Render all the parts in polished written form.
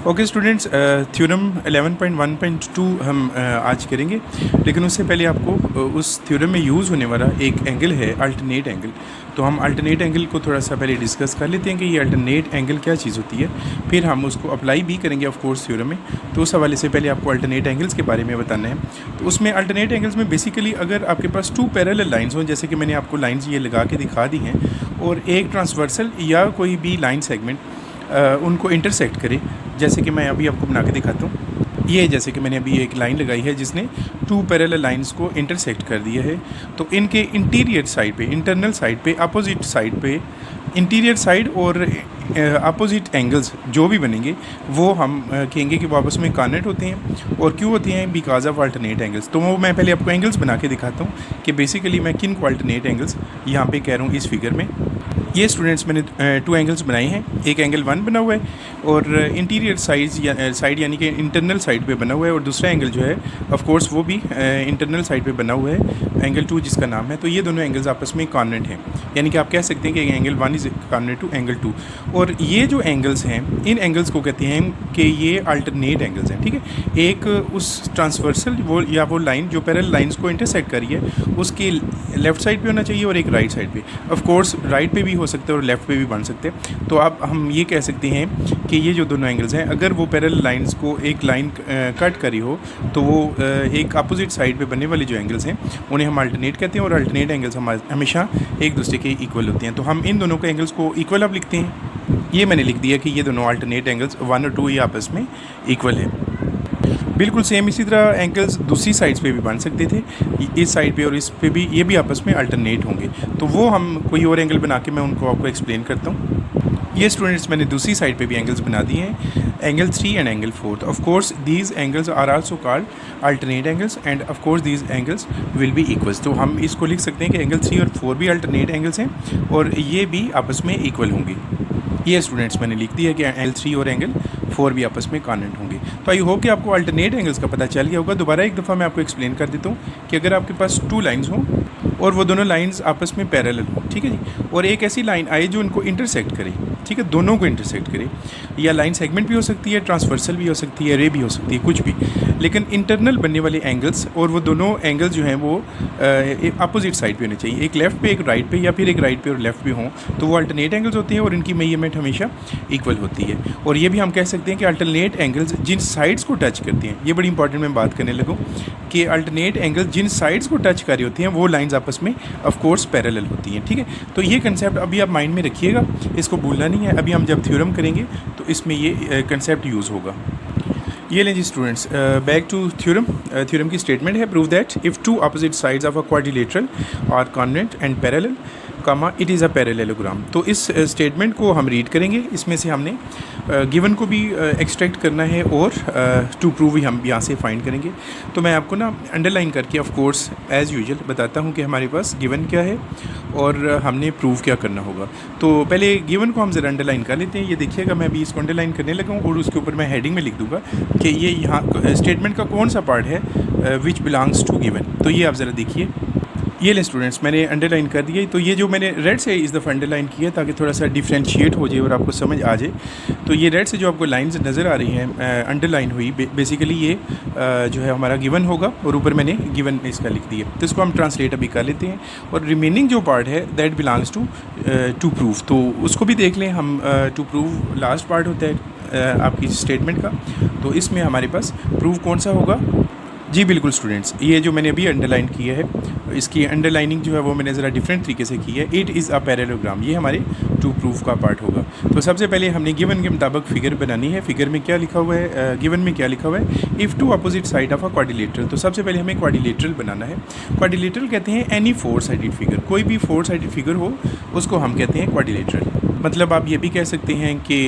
Okay students, theorem 11.1.2 हम आज करेंगे, लेकिन उससे पहले आपको उस थ्योरम में यूज़ होने वाला एक एंगल है अल्टरनेट एंगल। तो हम अल्टरनेट एंगल को थोड़ा सा पहले डिस्कस कर लेते हैं कि ये अल्टरनेट एंगल क्या चीज़ होती है, फिर हम उसको अप्लाई भी करेंगे ऑफ कोर्स थ्योरम में। तो उस हवाले से पहले आपको अल्टरनेट एंगल्स के बारे में बताना है। तो उसमें अल्टरनेट एंगल्स में बेसिकली अगर आपके पास टू पैरेलल लाइन्स हों, जैसे कि मैंने आपको लाइन्स ये लगा के दिखा दी हैं, और एक ट्रांसवर्सल या कोई भी लाइन सेगमेंट उनको इंटरसेक्ट करे, जैसे कि मैं अभी आपको बना के दिखाता हूँ। ये जैसे कि मैंने अभी एक लाइन लगाई है जिसने टू पैरेलल लाइंस को इंटरसेक्ट कर दिया है। तो इनके इंटीरियर साइड पे, इंटरनल साइड पे, अपोजिट साइड पे, इंटीरियर साइड और अपोजिट एंगल्स जो भी बनेंगे वो हम कहेंगे कि वो आपस में कनेक्ट होते हैं। और क्यों होते हैं? Because of alternate angles. तो वो मैं पहले आपको एंगल्स बना के दिखाता हूँ कि बेसिकली मैं किन को अल्टरनेट एंगल्स यहाँ पे कह रहा हूँ इस फिगर में। ये स्टूडेंट्स मैंने टू एंगल्स बनाए हैं, एक एंगल 1 बना हुआ है और इंटीरियर साइड यानी कि इंटरनल साइड पे बना हुआ है, और दूसरा एंगल जो है ऑफ कोर्स वो भी इंटरनल साइड पे बना हुआ है, एंगल 2 जिसका नाम है। तो ये दोनों एंगल्स आपस में कॉन्वेंट हैं, यानी कि आप कह सकते हैं कि angle 1 is congruent to angle 2। और ये जो एंगल्स हैं, इन एंगल्स को कहते हैं कि ये अल्टरनेट एंगल्स हैं। ठीक है, एक उस ट्रांसवर्सल वो या वो लाइन जो पैरेलल लाइंस को इंटरसेक्ट करी है उसकी लेफ्ट साइड पे होना चाहिए और एक राइट साइड पे। ऑफ कोर्स राइट पे भी हो सकते हैं और लेफ़्ट पे भी बन सकते हैं। तो अब हम ये कह सकते हैं कि ये जो दोनों एंगल्स हैं, अगर वो पैरेलल लाइंस को एक लाइन कट करी हो तो वो एक अपोजिट साइड पे बनने वाले जो एंगल्स हैं उन्हें हम अल्टरनेट कहते हैं, और अल्टरनेट एंगल्स हमेशा एक दूसरे के इक्वल होते हैं। तो हम इन दोनों के एंगल्स को इक्वल अब लिखते हैं। ये मैंने लिख दिया कि ये दोनों अल्टरनेट एंगल्स 1 और 2 ये आपस में इक्वल है। बिल्कुल सेम इसी तरह एंगल्स दूसरी साइड्स पे भी बन सकते थे, इस साइड पे और इस पे भी, ये भी आपस में अल्टरनेट होंगे। तो वो हम कोई और एंगल बना के मैं उनको आपको एक्सप्लेन करता हूँ। ये स्टूडेंट्स मैंने दूसरी साइड पे भी एंगल्स बना दिए हैं, angle 3 and angle 4। Of course these angles are also called alternate angles and of course these angles will be equals. तो हम इसको लिख सकते हैं कि एंगल 3 और 4 भी अल्टरनेट एंगल्स हैं और ये भी आपस में इक्वल होंगे। ये स्टूडेंट्स मैंने लिख दिया कि एंगल 3 और एंगल 4 भी आपस में कॉन्वेंट होंगे। तो आई होप कि आपको अल्टरनेट एंगल्स का पता चल गया होगा। दोबारा एक दफ़ा मैं आपको एक्सप्लेन कर देता हूँ कि अगर आपके पास 2 लाइंस हों और वो दोनों लाइंस आपस में पैरेलल हो, ठीक है जी, और एक ऐसी लाइन आए जो इनको इंटरसेक्ट करे, ठीक है, दोनों को इंटरसेक्ट करे, या लाइन सेगमेंट भी हो सकती है, ट्रांसवर्सल भी हो सकती है, रे भी हो सकती है, कुछ भी, लेकिन इंटरनल बनने वाले एंगल्स और वो दोनों एंगल्स जो हैं वो अपोजिट साइड पे होने चाहिए, एक लेफ़्ट पे एक राइट पे, या फिर एक राइट पे और लेफ़्ट पे हों, तो वो अल्टरनेट एंगल्स होते हैं और इनकी मेजरमेंट हमेशा इक्वल होती है। और ये भी हम कह सकते हैं कि अल्टरनेट एंगल्स जिन साइड्स को टच करती हैं, ये बड़ी इंपॉर्टेंट मैं बात करने लगूँ कि अल्टरनेट एंगल्स जिन साइड्स को टच कर रही होती हैं वो लाइंस आपस में ऑफ कोर्स पैरेलल होती हैं। ठीक है, तो ये कंसेप्ट अभी आप माइंड में रखिएगा, इसको भूलना नहीं है। अभी हम जब थ्योरम करेंगे तो इसमें ये कंसेप्ट यूज़ होगा। ये लें जी students, back to theorem. Theorem की स्टेटमेंट है, prove that if two opposite sides of a quadrilateral are congruent and parallel comma it is a parallelogram. तो इस स्टेटमेंट को हम रीड करेंगे। इसमें से हमने गिवन को भी एक्सट्रैक्ट करना है और टू प्रूव भी हम यहाँ से फाइंड करेंगे। तो मैं आपको ना अंडरलाइन करके ऑफ कोर्स एज़ यूजुअल बताता हूँ कि हमारे पास गिवन क्या है और हमने प्रूव क्या करना होगा। तो पहले गिवन को हम ज़रा अंडरलाइन कर लेते हैं। ये देखिएगा, मैं अभी इसको अंडरलाइन करने लगा हूँ और उसके ऊपर मैं हेडिंग में लिख दूँगा कि ये यहाँ स्टेटमेंट का कौन सा पार्ट है विच बिलोंग्स टू गिवन। तो ये आप ज़रा देखिए। ये ले स्टूडेंट्स, मैंने अंडरलाइन कर दिया। तो ये जो मैंने रेड से इस दफ़ा अंडरलाइन किया ताकि थोड़ा सा डिफ्रेंशिएट हो जाए और आपको समझ आ जाए। तो ये रेड से जो आपको लाइंस नज़र आ रही हैं अंडरलाइन हुई, बेसिकली ये जो है हमारा गिवन होगा और ऊपर मैंने गिवन इसका लिख दिया। तो इसको हम ट्रांसलेट अभी कर लेते हैं और रिमेनिंग जो पार्ट है दैट बिलोंग्स टू प्रूफ, तो उसको भी देख लें हम। टू प्रूव लास्ट पार्ट होता है आपकी स्टेटमेंट का। तो इसमें हमारे पास प्रूफ कौन सा होगा? जी बिल्कुल स्टूडेंट्स, ये जो मैंने अभी अंडरलाइन किया है, इसकी अंडरलाइनिंग जो है वो मैंने ज़रा डिफरेंट तरीके से की है। इट इज़ अ पैरेललोग्राम, ये हमारे टू प्रूफ का पार्ट होगा। तो सबसे पहले हमने गिवन के मुताबिक फिगर बनानी है। फिगर में क्या लिखा हुआ है, गिवन में क्या लिखा हुआ है? If two opposite side of a quadrilateral. तो सबसे पहले हमें क्वाड्रिलेटरल बनाना है। क्वाड्रिलेटरल कहते हैं एनी 4 साइडेड फिगर, कोई भी 4 साइडेड फिगर हो उसको हम कहते हैं क्वाड्रिलेटरल। मतलब आप ये भी कह सकते हैं कि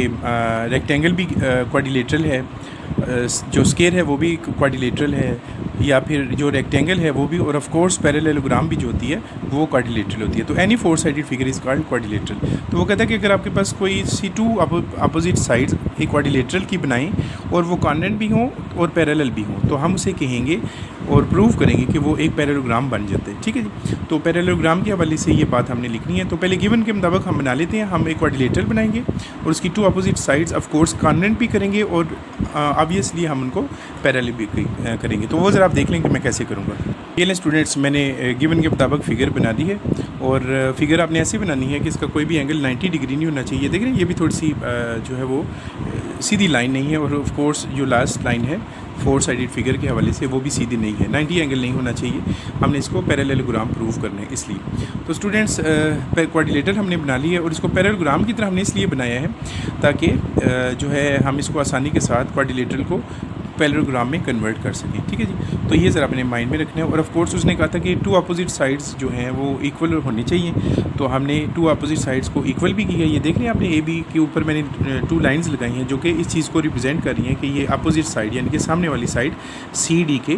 रेक्टेंगल भी क्वाड्रिलेटरल है, जो स्क्वायर है वो भी क्वाड्रिलेटरल है, या फिर जो रेक्टेंगल है वो भी, और ऑफ कोर्स पैरेललोग्राम भी जो होती है वो क्वाड्रिलेटरल होती है। तो any 4 sided figure is called quadrilateral. तो वो कहता है कि अगर आपके पास कोई सी 2 अपोजिट साइड्स एक क्वाड्रिलेटरल की बनाएं और वो कॉन्वेंट भी हों और पैरेलल भी हों, तो हम उसे कहेंगे और प्रूव करेंगे कि वो एक पैरेललोग्राम बन जाते हैं। ठीक है जी। तो पैरेललोग्राम के हवाले से ये बात हमने लिखनी है। तो पहले गिवन के मुताबिक हम बना लेते हैं। हम एक क्वाड्रिलेटरल बनाएंगे और उसकी two opposite sides of course congruent भी करेंगे और ऑब्वियसली हम उनको पैरेलल भी करेंगे। तो वो ज़रा आप देख लें कि मैं कैसे करूँगा। ये लें स्टूडेंट्स, मैंने गिवन के मुताबिक फ़िगर बना दी है और फिगर आपने ऐसे बनानी है कि इसका कोई भी एंगल 90 डिग्री नहीं होना चाहिए। देख रहे हैं ये भी थोड़ी सी जो है वो सीधी लाइन नहीं है और ऑफ कोर्स जो लास्ट लाइन है 4 साइडेड फिगर के हवाले से वो भी सीधी नहीं है, 90 एंगल नहीं होना चाहिए। हमने इसको पैरेललोग्राम प्रूव करना है इसलिए। तो स्टूडेंट्स क्वाड्रिलेटरल हमने बना लिया है और इसको पैरेललोग्राम की तरह हमने इसलिए बनाया है ताकि जो है हम इसको आसानी के साथ क्वाड्रिलेटरल को पैरेललोग्राम में कन्वर्ट कर सकें। ठीक है जी। तो ये ज़रा अपने माइंड में रखना है। और ऑफ कोर्स उसने कहा था कि टू अपोजिट साइड्स जो हैं वो इक्वल होनी चाहिए। तो हमने टू अपोजिट साइड्स को इक्वल भी किया है। ये देख रहे हैं आपने ए बी के ऊपर मैंने 2 लाइंस लगाई हैं जो कि इस चीज़ को रिप्रेजेंट कर रही हैं कि ये अपोजिट साइड यानी कि सामने वाली साइड सी डी के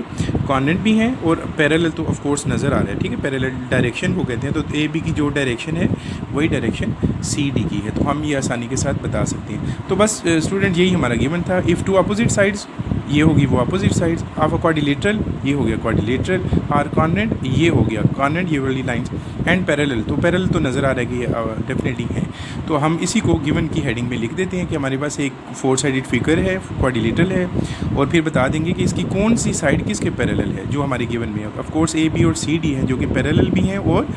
कॉन्वेंट भी हैं और पैरेलल तो ऑफ कोर्स नज़र आ रहा है। ठीक है, पैरेलल डायरेक्शन को कहते हैं। तो ए बी की जो डायरेक्शन है वही डायरेक्शन सी डी की है। तो हम ये आसानी के साथ बता सकते हैं। तो बस स्टूडेंट यही हमारा गिवन था। इफ़ टू अपोजिट साइड्स, ये होगी वो opposite sides of a quadrilateral, ये हो गया क्वाड्रिलेटरल, आर कॉन्वेंट, ये हो गया कॉन्वेंट, ये वाली लाइंस, एंड पैरेलल। तो पैरेलल तो नज़र आ रहा है कि डेफिनेटली है। तो हम इसी को गिवन की हेडिंग में लिख देते हैं कि हमारे पास एक 4 साइडेड फिगर है, क्वाड्रिलेटरल है, और फिर बता देंगे कि इसकी कौन सी साइड किसके पैरेलल है जो हमारे गिवन में है। ऑफ कोर्स ए बी और सी डी हैं जो कि पैरेलल भी हैं और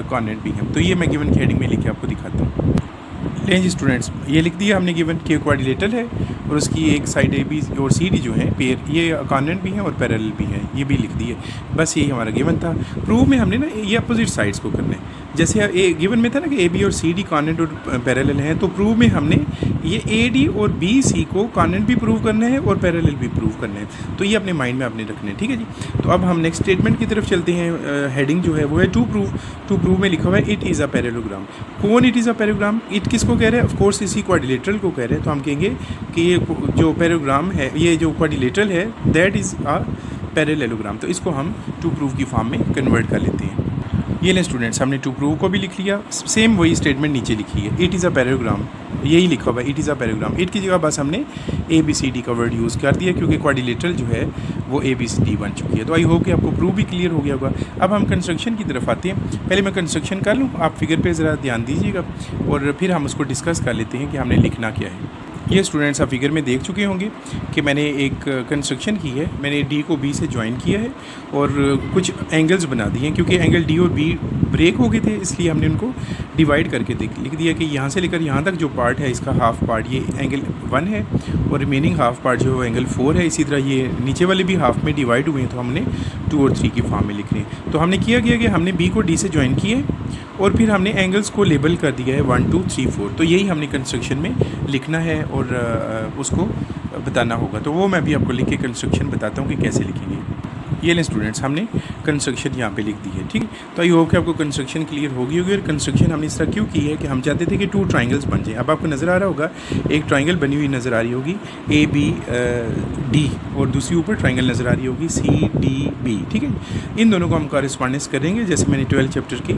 कॉन्वेंट भी हैं। तो ये मैं गिवन की हेडिंग में लिख के आपको दिखाता हूँ। लें जी स्टूडेंट्स, ये लिख दिया हमने गिवन के क्वाड्रिलेटरल है और उसकी एक साइड ए बी और सी डी जो है पेयर, ये कॉन्वेंट भी हैं और पैरेलल भी हैं, ये भी लिख दिए। बस यही हमारा गिवन था। प्रूव में हमने ना ये अपोजिट साइड्स को करना है। जैसे ए गिवन में था ना कि ए बी और सी डी कॉन्वेंट और पैरेलल हैं, तो प्रूव में हमने ये ए डी और बी सी को कॉन्वेंट भी प्रूव करना है और पैरेलल भी प्रूव करना है। तो ये अपने माइंड में आपने रखना है। ठीक है जी। तो अब हम नेक्स्ट स्टेटमेंट की तरफ चलते हैं। हेडिंग जो है वो है टू प्रूव। टू प्रूव में लिखा हुआ है इट इज़ अ पैरेललोग्राम। कौन it is a parallelogram? It किसको कह रहे हैं? ऑफ कोर्स इसी क्वाड्रिलेटरल को कह रहे हैं। तो हम कहेंगे कि ये जो पैरेललोग्राम है, ये जो क्वाड्रिलेटरल है, दैट इज़ अ पैरेललोग्राम। तो इसको हम टू प्रूव की फॉर्म में कन्वर्ट कर लेते हैं। ये लें स्टूडेंट्स, हमने टू प्रूव को भी लिख लिया। सेम वही स्टेटमेंट नीचे लिखी है, इट इज़ अ पैरेललोग्राम, यही लिखा हुआ है it is a parallelogram. It की जगह बस हमने ए बी सी डी का वर्ड यूज़ कर दिया क्योंकि क्वाड्रिलेटरल जो है वो ए बी सी डी बन चुकी है। तो आई होप कि आपको प्रूव भी क्लियर हो गया होगा। अब हम कंस्ट्रक्शन की तरफ आते हैं। पहले मैं कंस्ट्रक्शन कर लूँ, आप फिगर पे ज़रा ध्यान दीजिएगा और फिर हम उसको डिस्कस कर लेते हैं कि हमने लिखना क्या है। ये स्टूडेंट्स आप फिगर में देख चुके होंगे कि मैंने एक कंस्ट्रक्शन की है। मैंने डी को बी से ज्वाइन किया है और कुछ एंगल्स बना दिए हैं क्योंकि एंगल डी और बी ब्रेक हो गए थे, इसलिए हमने उनको डिवाइड करके लिख दिया कि यहाँ से लेकर यहाँ तक जो पार्ट है इसका हाफ पार्ट ये एंगल 1 है और रिमेनिंग हाफ पार्ट जो एंगल 4 है। इसी तरह ये नीचे वाले भी हाफ में डिवाइड हुए हैं, तो हमने 2 और 3 की फॉर्म में लिख रहे हैं। तो हमने किया गया कि हमने बी को डी से ज्वाइन किए और फिर हमने एंगल्स को लेबल कर दिया है 1 2 3 4। तो यही हमने कंस्ट्रक्शन में लिखना है और उसको बताना होगा। तो वो मैं भी आपको लिख के कंस्ट्रक्शन बताता हूँ कि कैसे लिखेंगे। ये लें स्टूडेंट्स, हमने कंस्ट्रक्शन यहाँ पे लिख दी है। ठीक है, तो आई होप कि आपको कंस्ट्रक्शन क्लियर होगी और कंस्ट्रक्शन हमने इस तरह क्यों की है कि हम चाहते थे कि 2 ट्राइंगल्स बन जाएं। अब आपको नज़र आ रहा होगा एक ट्राइंगल बनी हुई नज़र आ रही होगी ए बी डी और दूसरी ऊपर ट्राइंगल नज़र आ रही होगी सी डी बी। ठीक है, इन दोनों को हम कॉरेस्पॉन्डेंस करेंगे जैसे मैंने 12 चैप्टर के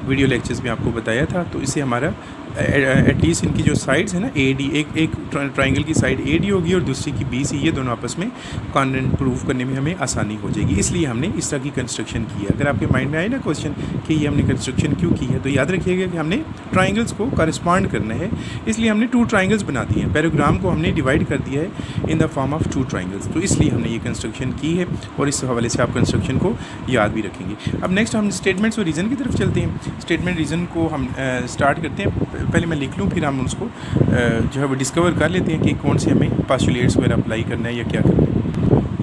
वीडियो लेक्चर्स में आपको बताया था। तो इससे हमारा एटलीस्ट इनकी जो साइड्स है ना ए डी, एक ट्राइंगल की साइड ए डी होगी और दूसरी की बी सी, ये दोनों आपस में कॉन्वेंट प्रूफ करने में हमें आसानी हो जाएगी। इसलिए हमने इस तरह की कंस्ट्रक्शन की है। अगर आपके माइंड में आए ना क्वेश्चन कि ये हमने कंस्ट्रक्शन क्यों की है, तो याद रखिएगा कि हमने ट्राइंगल्स को कॉरेस्पॉन्ड करना है, इसलिए हमने 2 ट्राइंगल्स बना दिए हैं। पैराग्राम को हमने डिवाइड कर दिया है in the form of 2 triangles. तो इसलिए हमने ये कंस्ट्रक्शन की है और इस हवाले से आप कंस्ट्रक्शन को याद भी रखेंगे। अब नेक्स्ट हम स्टेटमेंट्स और रीज़न की तरफ चलते हैं। स्टेटमेंट रीज़न को हम स्टार्ट करते हैं। पहले मैं लिख लूँ, फिर हम उसको जो है वो डिस्कवर कर लेते हैं कि कौन से हमें पास्टुलेट्स वगैरह अप्लाई करना है या क्या करना है।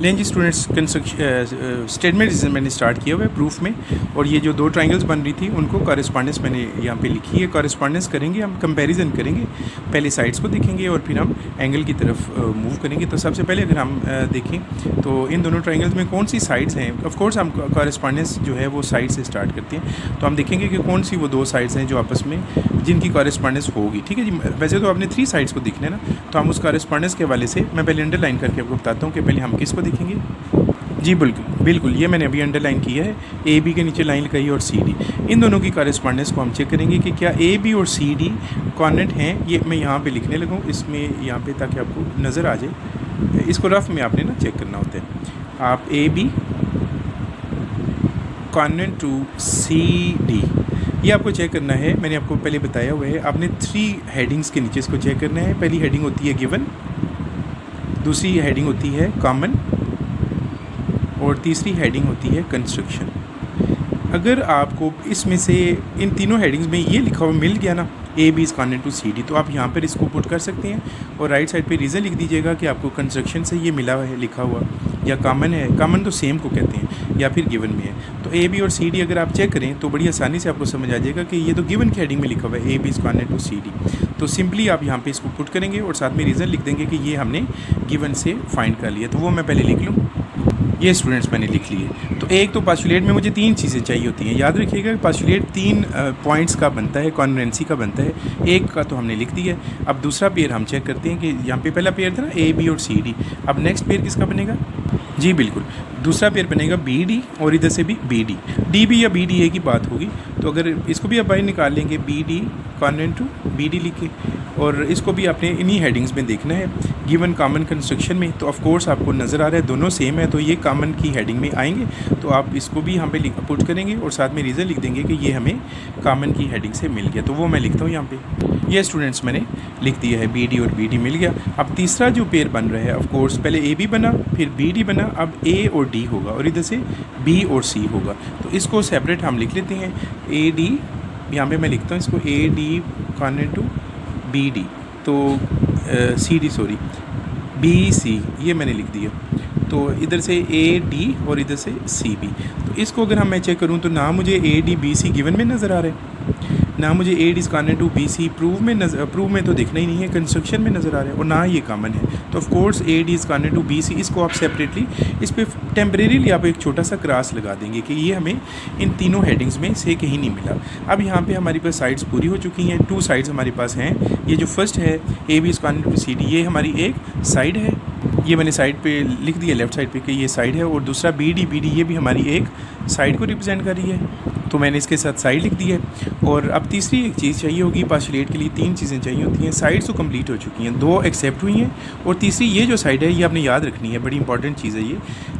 लें जी स्टूडेंट्स, स्टेटमेंट रीज़न मैंने स्टार्ट किया हुआ है प्रूफ में, और ये जो 2 ट्राइंगल्स बन रही थी उनको कॉरेस्पॉन्डेंस मैंने यहाँ पे लिखी है। कॉरेस्पॉन्डेंस करेंगे, हम कंपैरिजन करेंगे, पहले साइड्स को देखेंगे और फिर हम एंगल की तरफ मूव करेंगे। तो सबसे पहले अगर हम देखें तो इन दोनों ट्राइंगल्स में कौन सी साइड्स हैं। ऑफ कोर्स हम कॉरेस्पॉन्डेंस जो है वो साइड से स्टार्ट करते हैं। तो हम देखेंगे कि कौन सी वो 2 साइड्स हैं जो आपस में जिनकी कॉरेस्पॉन्डेंस होगी। ठीक है जी, वैसे तो आपने 3 साइड्स को देखना है ना, तो हम उस कॉरेस्पॉन्डेंस के हवाले से मैं पहले अंडरलाइन करके आपको बताता हूँ कि पहले हम किसको देखेंगे। जी बिल्कुल, ये मैंने अभी अंडरलाइन किया है। ए बी के नीचे लाइन लगाई और सी डी, इन दोनों की कॉरेस्पॉन्डेंस को हम चेक करेंगे कि क्या ए बी और सी डी कॉन्वेंट हैं। ये मैं यहाँ पे लिखने लगूँ इसमें यहाँ पे, ताकि आपको नज़र आ जाए। इसको रफ में आपने ना चेक करना होता है। आप A B congruent to C D. ये आपको चेक करना है, मैंने आपको पहले बताया हुआ है। आपने 3 हेडिंग्स के नीचे इसको चेक करना है। पहली हेडिंग होती है गिवन, दूसरी हेडिंग होती है कॉमन और तीसरी हेडिंग होती है कंस्ट्रक्शन। अगर आपको इसमें से इन तीनों हेडिंग्स में ये लिखा हुआ मिल गया ना, A B is congruent to C D, तो आप यहाँ पर इसको पुट कर सकते हैं और राइट साइड पे रीज़न लिख दीजिएगा कि आपको कंस्ट्रक्शन से ये मिला हुआ है लिखा हुआ, या कॉमन है, कॉमन तो सेम को कहते हैं, या फिर गिवन में है। तो ए बी और सी डी अगर आप चेक करें तो बड़ी आसानी से आपको समझ आ जाएगा कि ये तो गिवन की हेडिंग में लिखा हुआ है A B is congruent to C D. तो सिंपली आप यहाँ पे इसको पुट करेंगे और साथ में रीज़न लिख देंगे कि ये हमने गिवन से फाइंड कर लिया। तो वो मैं पहले लिख लूँ। ये स्टूडेंट्स मैंने लिख लिए। तो एक तो पास्टुलेट में मुझे 3 चीज़ें चाहिए होती हैं। याद रखिएगा पास्टुलेट 3 पॉइंट्स का बनता है, कॉन्वेंसी का बनता है। एक का तो हमने लिख दिया है। अब दूसरा पेयर हम चेक करते हैं कि यहाँ पे पहला पेयर था ना ए बी और सी डी, अब नेक्स्ट पेयर किसका बनेगा? जी बिल्कुल, दूसरा पेयर बनेगा बी डी और इधर से भी बी डी। डी बी या बी डी ए की बात होगी, तो अगर इसको भी आप बाहर निकाल लेंगे B D congruent to B D लिख के, और इसको भी आपने इन्हीं हेडिंग्स में देखना है गिवन कॉमन कंस्ट्रक्शन में। तो ऑफ कोर्स आपको नज़र आ रहा है दोनों सेम है, तो ये कॉमन की हेडिंग में आएंगे। तो आप इसको भी यहाँ पे पुट करेंगे और साथ में रीज़न लिख देंगे कि ये हमें कॉमन की हेडिंग से मिल गया। तो वो मैं लिखता हूँ यहाँ पे। ये स्टूडेंट्स मैंने लिख दिया है, बी डी और बी डी मिल गया। अब तीसरा जो पेयर बन रहा है, ऑफ कोर्स पहले ए बी बना, फिर बी डी बना, अब ए और डी होगा और इधर से बी और सी होगा। तो इसको सेपरेट हम लिख लेते हैं। ए डी, यहाँ पे मैं लिखता हूँ इसको A D congruent to B D, तो C D sorry B C, ये मैंने लिख दिया। तो इधर से ए डी और इधर से सी बी। तो इसको अगर मैं चेक करूँ तो ना मुझे A D B C given में नज़र आ रहा है, ना मुझे A D congruent to B C prove में तो दिखना ही नहीं है, कंस्ट्रक्शन में नज़र आ रहा है, और ना ये कॉमन है। तो of course A D congruent to B C, इसको आप सेपरेटली इस पर टेम्परेरीली आप एक छोटा सा क्रॉस लगा देंगे कि ये हमें इन तीनों हेडिंग्स में से कहीं नहीं मिला। अब यहाँ पे हमारे पास साइड्स पूरी हो चुकी हैं, 2 साइड्स हमारे पास हैं। ये जो फर्स्ट है A B congruent to C D, ये हमारी एक साइड है, ये मैंने साइड पे लिख दिया लेफ़्ट साइड पे कि ये साइड है, और दूसरा बी डी ये भी हमारी एक साइड को रिप्रेजेंट कर रही है, तो मैंने इसके साथ साइड लिख दी है। और अब तीसरी एक चीज़ चाहिए होगी, पास्टुलेट के लिए 3 चीज़ें चाहिए होती हैं। साइड्स तो कंप्लीट हो चुकी हैं, 2 एक्सेप्ट हुई हैं, और तीसरी ये जो साइड है ये आपने याद रखनी है, बड़ी इंपॉर्टेंट चीज़ है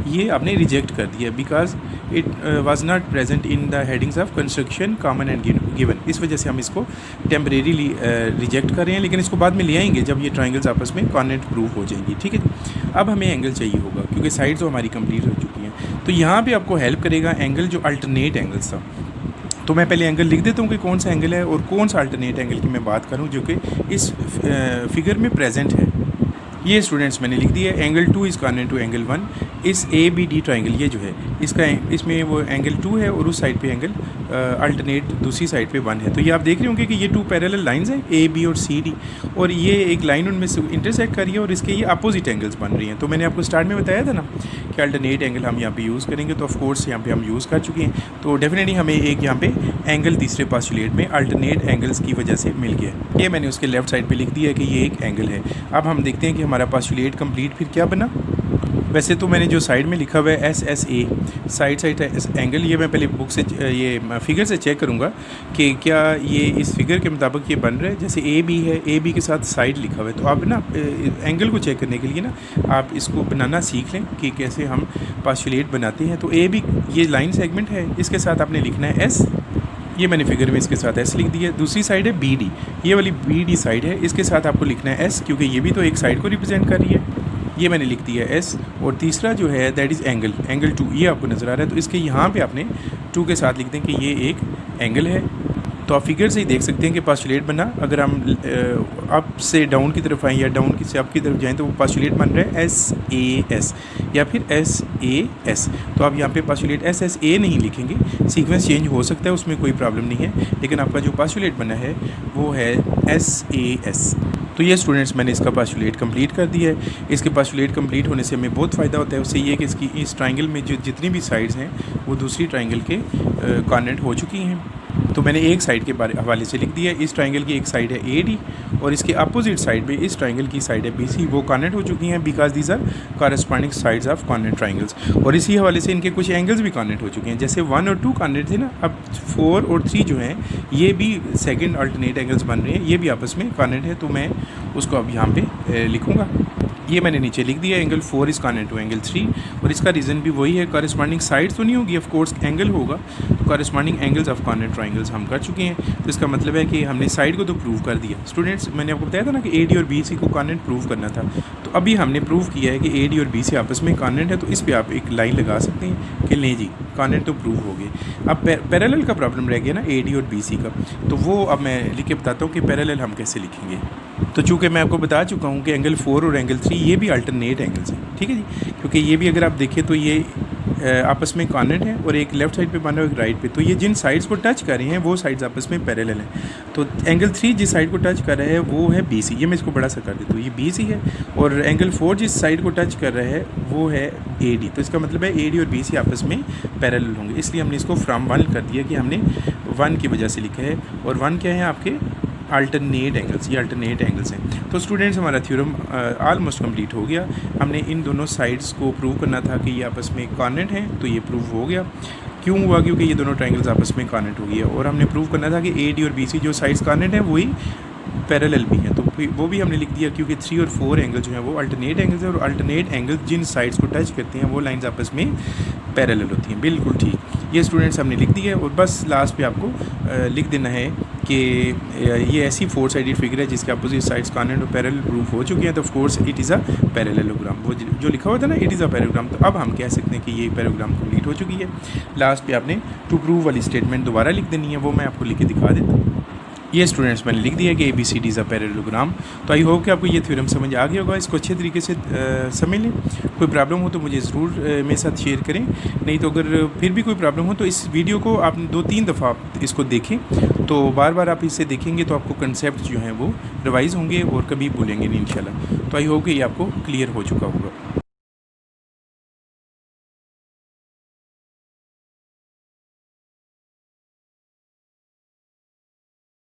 ये आपने रिजेक्ट कर दिया because it was not present in the headings of construction common and given. इस वजह से हम इसको टेम्परेरीली रिजेक्ट कर रहे हैं, लेकिन इसको बाद में ले आएंगे जब ये ट्राइंगल्स आपस में कॉन्वेंट प्रूव हो जाएंगी। ठीक है, अब हमें एंगल चाहिए होगा क्योंकि साइड्स तो हमारी कंप्लीट हो चुकी हैं। तो यहाँ पे आपको हेल्प करेगा एंगल जो अल्टरनेट एंगल्स था। तो मैं पहले एंगल लिख देता हूँ कि कौन सा एंगल है और कौन सा अल्टरनेट एंगल की मैं बात करूँ जो कि इस फिगर में प्रेजेंट है। ये स्टूडेंट्स मैंने लिख दिया, angle 2 is congruent to angle 1। इस ए बी डी ट्राइंगल ये जो है इसमें वो एंगल 2 है और उस साइड पे एंगल अल्टरनेट दूसरी साइड पे 1 है। तो ये आप देख रहे होंगे कि ये 2 पैरेलल लाइंस हैं, ए बी और सी डी, और ये एक लाइन उनमें से इंटरसेक्ट कर रही है और इसके ये अपोजिट एंगल्स बन रही हैं। तो मैंने आपको स्टार्ट में बताया था ना कि अल्टरनेट एंगल हम यहाँ पे यूज़ करेंगे, तो ऑफकोर्स यहाँ पे हम यूज़ कर चुके हैं। तो डेफिनेटली हमें एक यहाँ पे एंगल तीसरे पास्टुलेट में अल्टरनेट एंगल्स की वजह से मिल गया। ये मैंने उसके लेफ्ट साइड पे लिख दिया कि ये एक एंगल है। अब हम देखते हैं कि हमारा पास्टुलेट कंप्लीट फिर क्या बना। वैसे तो मैंने जो साइड में लिखा हुआ है S S A, side angle, ये मैं पहले बुक से ये फिगर से चेक करूँगा कि क्या ये इस फिगर के मुताबिक ये बन रहा है। जैसे ए बी है, ए बी के साथ साइड लिखा हुआ है, तो आप ना एंगल को चेक करने के लिए ना आप इसको बनाना सीख लें कि कैसे हम पास्टुलेट बनाते हैं। तो ए बी ये लाइन सेगमेंट है, इसके साथ आपने लिखना है एस, ये मैंने फिगर में इसके साथ एस लिख दिया। दूसरी साइड है बी डी, ये वाली बी डी साइड है, इसके साथ आपको लिखना है एस क्योंकि ये भी तो एक साइड को रिप्रेजेंट कर रही है, ये मैंने लिख दिया एस। और तीसरा जो है दैट इज़ एंगल 2, ये आपको नज़र आ रहा है, तो इसके यहाँ पे आपने 2 के साथ लिख दें कि ये एक एंगल है। तो आप फिगर से ही देख सकते हैं कि पास्टुलेट बना। अगर हम अप से डाउन की तरफ आएँ या डाउन से अप की तरफ जाएँ तो वो पास्टुलेट बन रहा है एस ए एस या फिर एस ए एस। तो आप यहाँ पे पास्टुलेट एस एस ए नहीं लिखेंगे, सीक्वेंस चेंज हो सकता है, उसमें कोई प्रॉब्लम नहीं है, लेकिन आपका जो पास्टुलेट बना है वो है एस ए एस। तो ये स्टूडेंट्स मैंने इसका पास्टुलेट कंप्लीट कर दिया है। इसके पास्टुलेट कंप्लीट होने से हमें बहुत फ़ायदा होता है। उससे ये कि इसकी इस ट्राइंगल में जो जितनी भी साइड्स हैं वो दूसरी ट्राइंगल के कॉन्वेंट हो चुकी हैं। तो मैंने एक साइड के हवाले से लिख दिया, इस ट्राइंगल की एक साइड है ए डी और इसके अपोजिट साइड पे इस ट्राइंगल की साइड है बी सी, वो कॉन्वेंट हो चुकी हैं because these are corresponding sides of congruent triangles. और इसी हवाले से इनके कुछ एंगल्स भी कॉन्वेंट हो चुके हैं, जैसे 1 और 2 कॉन्वेंट थे ना, अब 4 और 3 जो हैं ये भी सेकेंड अल्टरनेट एंगल्स बन रहे हैं, ये भी आपस में कॉन्वेंट है। तो मैं उसको अब यहाँ पे लिखूँगा। ये मैंने नीचे लिख दिया, angle 4 is congruent to angle 3, और इसका रीज़न भी वही है, कॉरेस्पॉन्डिंग साइड्स तो नहीं होगी, ऑफ कोर्स एंगल होगा, तो corresponding angles of corner triangles हम कर चुके हैं। तो इसका मतलब है कि हमने साइड को तो प्रूव कर दिया। स्टूडेंट्स, मैंने आपको बताया था ना कि AD और BC को कॉर्नर प्रूव करना था, तो अभी हमने प्रूव किया है कि AD और BC आपस में कॉर्नर है, तो इस पर आप एक लाइन लगा सकते हैं कि नहीं जी कॉर्नर तो प्रूव हो गए। अब पैरेलल का प्रॉब्लम रह गया ना AD और BC का, तो वो अब मैं लिख के बताता हूँ कि पैरेलल हम कैसे लिखेंगे। तो चूँकि मैं आपको बता चुका हूँ कि एंगल 4 और एंगल 3 ये भी अल्टरनेट एंगल्स हैं, ठीक है जी, क्योंकि ये भी अगर आप देखें तो ये आपस में कॉर्नर है, और एक लेफ़्ट साइड पे बना हुआ एक राइट पे, तो ये जिन साइड्स को टच कर रहे हैं वो साइड्स आपस में पैरेलल हैं। तो एंगल 3 जिस साइड को टच कर रहा है वो है BC, ये मैं इसको बड़ा सा कर देता हूँ, ये BC है, और एंगल 4 जिस साइड को टच कर रहा है वो है AD। तो इसका मतलब है AD और BC आपस में पैरेलल होंगे, इसलिए हमने इसको फ्रॉम 1 कर दिया कि हमने 1 की वजह से लिखा है, और 1 क्या है आपके अल्टरनेट एंगल्स, ये अल्टरनेट एंगल्स हैं। तो स्टूडेंट्स, हमारा थ्योरम ऑलमोस्ट कंप्लीट हो गया। हमने इन दोनों साइड्स को प्रूव करना था कि ये आपस में कॉर्नर हैं, तो ये प्रूव हो गया। क्यों हुआ? क्योंकि ये दोनों ट्रायंगल्स आपस में कॉर्नर हो गया, और हमने प्रूव करना था कि AD और BC जो साइड्स कॉर्नर हैं वही पैरेलल भी हैं, तो वो भी हमने लिख दिया, क्योंकि 3 और 4 एंगल जो हैं वो अल्टरनेट एंगल्स हैं, और अल्टरनेट एंगल जिन साइड्स को टच करते हैं वो लाइंस आपस में पैरेलल होती हैं। बिल्कुल ठीक, ये स्टूडेंट्स हमने लिख दिया है। और बस लास्ट पे आपको लिख देना है कि ये ऐसी 4 साइडेड फिगर है जिसके अपोजिट साइड्स कॉर्नर और पैरेलल प्रूफ हो चुके हैं, तो of course it is a parallelogram. वो जो लिखा हुआ था ना, इट इज़ अ पैरेललोग्राम, तो अब हम कह सकते हैं कि ये पैरेललोग्राम कंप्लीट हो चुकी है। लास्ट पे आपने टू प्रूव वाली स्टेटमेंट दोबारा लिख देनी है, वो मैं आपको लिख के दिखा देता हूँ। ये स्टूडेंट्स मैंने लिख दिया कि ABCD इज़ अ पैरेललोग्राम। तो आई होप कि आपको ये थ्योरम समझ आ गया होगा, इसको अच्छे तरीके से समझ लें। कोई प्रॉब्लम हो तो मुझे ज़रूर मेरे साथ शेयर करें, नहीं तो अगर फिर भी कोई प्रॉब्लम हो तो इस वीडियो को आप 2-3 दफ़ा इसको देखें, तो बार बार आप इसे देखेंगे तो आपको कंसेप्ट जो हैं वो रिवाइज़ होंगे और कभी भूलेंगे नहीं इंशाल्लाह। तो आई होप कि ये आपको क्लियर हो चुका होगा।